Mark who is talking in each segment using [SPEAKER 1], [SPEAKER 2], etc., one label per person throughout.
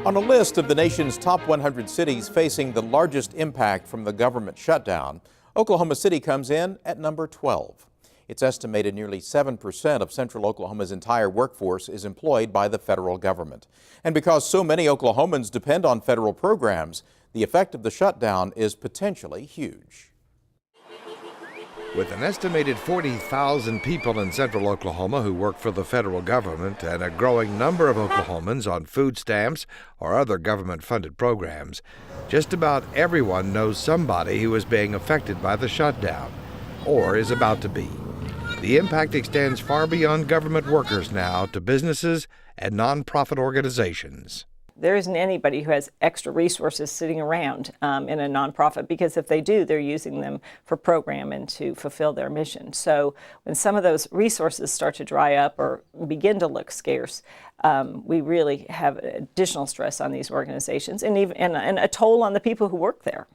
[SPEAKER 1] On a list of the nation's top 100 cities facing the largest impact from the government shutdown, Oklahoma City comes in at number 12. It's estimated nearly 7% of central Oklahoma's entire workforce is employed by the federal government. And because so many Oklahomans depend on federal programs, the effect of the shutdown is potentially huge.
[SPEAKER 2] With an estimated 40,000 people in central Oklahoma who work for the federal government and a growing number of Oklahomans on food stamps or other government-funded programs, just about everyone knows somebody who is being affected by the shutdown or is about to be. The impact extends far beyond government workers now to businesses and nonprofit organizations.
[SPEAKER 3] There isn't anybody who has extra resources sitting around in a nonprofit, because if they do, they're using them for program and to fulfill their mission. So when some of those resources start to dry up or begin to look scarce, we really have additional stress on these organizations and a toll on the people who work there.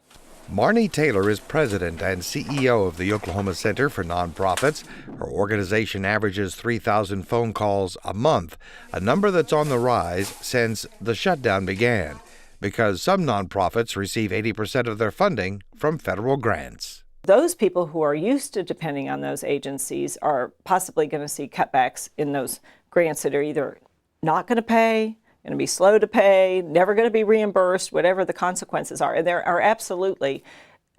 [SPEAKER 2] Marnie Taylor is president and CEO of the Oklahoma Center for Nonprofits. Her organization averages 3,000 phone calls a month, a number that's on the rise since the shutdown began, because some nonprofits receive 80% of their funding from federal grants.
[SPEAKER 3] Those people who are used to depending on those agencies are possibly going to see cutbacks in those grants that are either not going to pay, going to be slow to pay, never going to be reimbursed, whatever the consequences are. And there are absolutely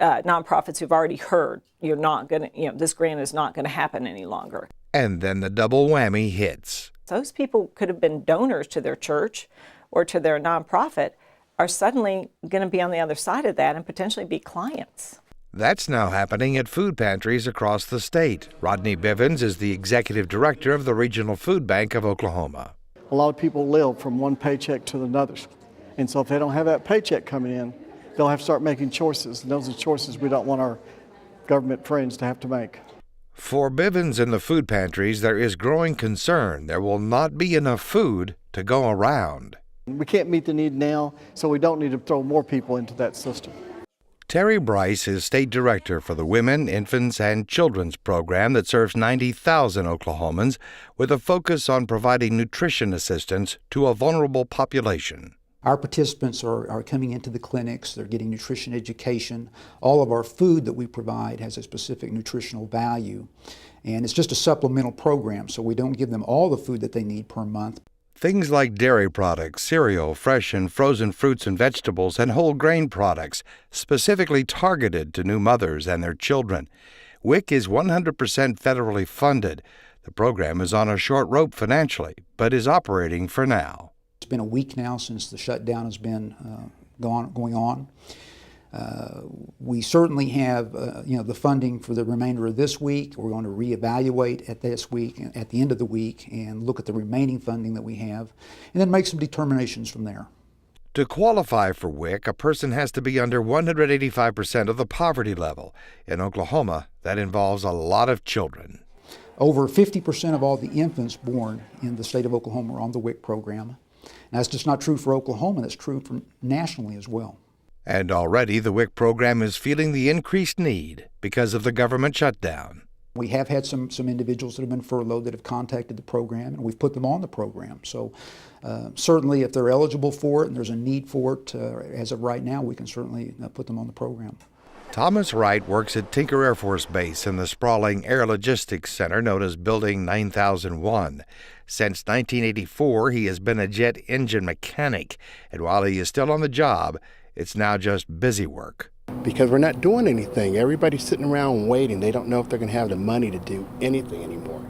[SPEAKER 3] nonprofits who've already heard you're not going to, this grant is not going to happen any longer.
[SPEAKER 2] And then the double whammy hits.
[SPEAKER 3] Those people could have been donors to their church or to their nonprofit are suddenly going to be on the other side of that and potentially be clients.
[SPEAKER 2] That's now happening at food pantries across the state. Rodney Bivens is the executive director of the Regional Food Bank of Oklahoma.
[SPEAKER 4] A lot of people live from one paycheck to another. And so if they don't have that paycheck coming in, they'll have to start making choices. And those are choices we don't want our government friends to have to make.
[SPEAKER 2] For Bivens and the food pantries, there is growing concern there will not be enough food to go around.
[SPEAKER 4] We can't meet the need now, so we don't need to throw more people into that system.
[SPEAKER 2] Terry Bryce is state director for the Women, Infants, and Children's program that serves 90,000 Oklahomans with a focus on providing nutrition assistance to a vulnerable population.
[SPEAKER 5] Our participants are coming into the clinics, they're getting nutrition education. All of our food that we provide has a specific nutritional value, and it's just a supplemental program, so we don't give them all the food that they need per month.
[SPEAKER 2] Things like dairy products, cereal, fresh and frozen fruits and vegetables, and whole grain products, specifically targeted to new mothers and their children. WIC is 100% federally funded. The program is on a short rope financially, but is operating for now.
[SPEAKER 5] It's been a week now since the shutdown has been going on. We certainly have the funding for the remainder of this week. We're going to reevaluate at this week, at the end of the week, and look at the remaining funding that we have, and then make some determinations from there.
[SPEAKER 2] To qualify for WIC, a person has to be under 185% of the poverty level. In Oklahoma, that involves a lot of children.
[SPEAKER 5] Over 50% of all the infants born in the state of Oklahoma are on the WIC program. Now, that's just not true for Oklahoma, that's true for nationally as well.
[SPEAKER 2] And already the WIC program is feeling the increased need because of the government shutdown.
[SPEAKER 5] We have had some individuals that have been furloughed that have contacted the program, and we've put them on the program. So certainly if they're eligible for it and there's a need for it, as of right now, we can certainly put them on the program.
[SPEAKER 2] Thomas Wright works at Tinker Air Force Base in the sprawling Air Logistics Center known as Building 9001. Since 1984, he has been a jet engine mechanic, and while he is still on the job, it's now just busy work.
[SPEAKER 6] Because we're not doing anything. Everybody's sitting around waiting. They don't know if they're going to have the money to do anything anymore.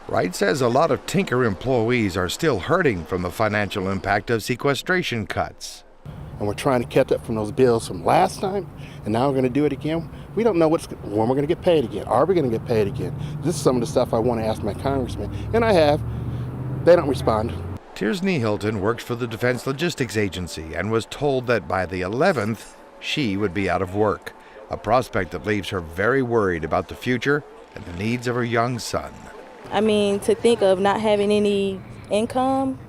[SPEAKER 2] Wright says a lot of Tinker employees are still hurting from the financial impact of sequestration cuts.
[SPEAKER 6] And we're trying to catch up from those bills from last time, and now we're going to do it again. We don't know when we're going to get paid again. Are we going to get paid again? This is some of the stuff I want to ask my congressman, and I have. They don't respond.
[SPEAKER 2] Tierney Hilton works for the Defense Logistics Agency and was told that by the 11th, she would be out of work, a prospect that leaves her very worried about the future and the needs of her young son.
[SPEAKER 7] I mean, to think of not having any income,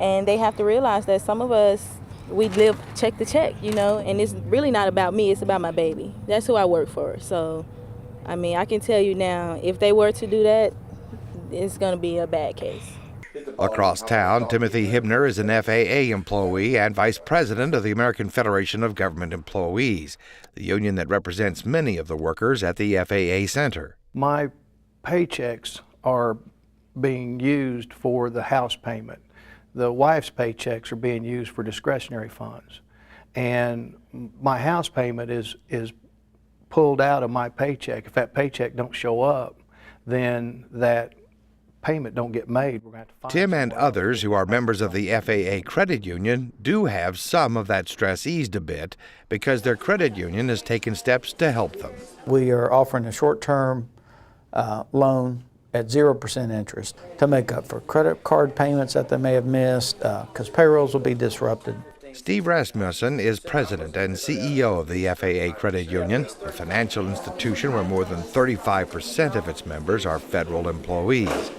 [SPEAKER 7] and they have to realize that some of us, we live check to check, and it's really not about me, it's about my baby. That's who I work for. So, I mean, I can tell you now, if they were to do that, it's going to be a bad case.
[SPEAKER 2] Across town, Timothy Hibner is an FAA employee and vice president of the American Federation of Government Employees, the union that represents many of the workers at the FAA Center.
[SPEAKER 8] My paychecks are being used for the house payment. The wife's paychecks are being used for discretionary funds. And my house payment is pulled out of my paycheck. If that paycheck don't show up, then that payment don't get made. We're going to have to find
[SPEAKER 2] Tim and others who are members of the FAA credit union do have some of that stress eased a bit because their credit union has taken steps to help them.
[SPEAKER 9] We are offering a short-term loan at 0% interest to make up for credit card payments that they may have missed because payrolls will be disrupted.
[SPEAKER 2] Steve Rasmussen is president and CEO of the FAA Credit Union, a financial institution where more than 35% of its members are federal employees.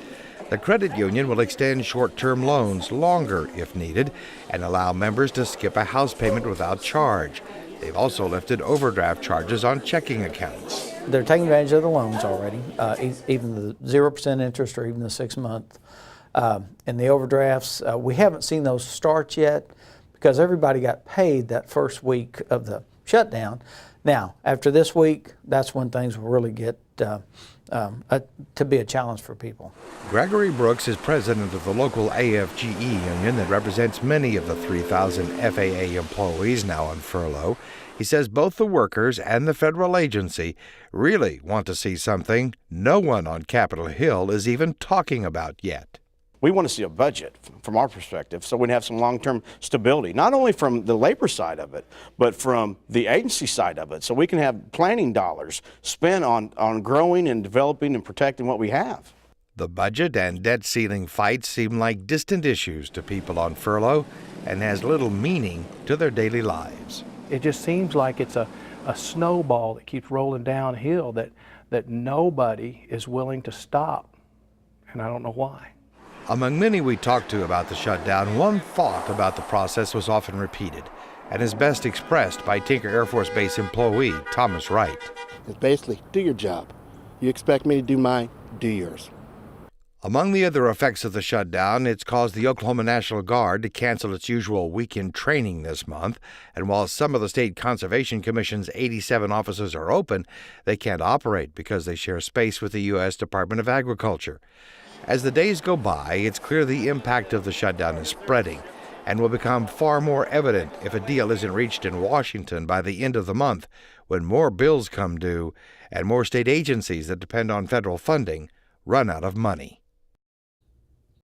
[SPEAKER 2] The credit union will extend short-term loans longer if needed and allow members to skip a house payment without charge. They've also lifted overdraft charges on checking accounts.
[SPEAKER 9] They're taking advantage of the loans already, even the 0% interest or even the 6-month. And the overdrafts, we haven't seen those start yet because everybody got paid that first week of the shutdown. Now, after this week, that's when things will really get to be a challenge for people.
[SPEAKER 2] Gregory Brooks is president of the local AFGE union that represents many of the 3,000 FAA employees now on furlough. He says both the workers and the federal agency really want to see something no one on Capitol Hill is even talking about yet.
[SPEAKER 10] We want to see a budget from our perspective so we can have some long-term stability, not only from the labor side of it, but from the agency side of it, so we can have planning dollars spent on growing and developing and protecting what we have.
[SPEAKER 2] The budget and debt ceiling fights seem like distant issues to people on furlough and has little meaning to their daily lives.
[SPEAKER 8] It just seems like it's a snowball that keeps rolling downhill that nobody is willing to stop, and I don't know why.
[SPEAKER 2] Among many we talked to about the shutdown, one thought about the process was often repeated and is best expressed by Tinker Air Force Base employee Thomas Wright.
[SPEAKER 6] It's basically, do your job. You expect me to do mine, do yours.
[SPEAKER 2] Among the other effects of the shutdown, it's caused the Oklahoma National Guard to cancel its usual weekend training this month. And while some of the State Conservation Commission's 87 offices are open, they can't operate because they share space with the U.S. Department of Agriculture. As the days go by, it's clear the impact of the shutdown is spreading and will become far more evident if a deal isn't reached in Washington by the end of the month, when more bills come due and more state agencies that depend on federal funding run out of money.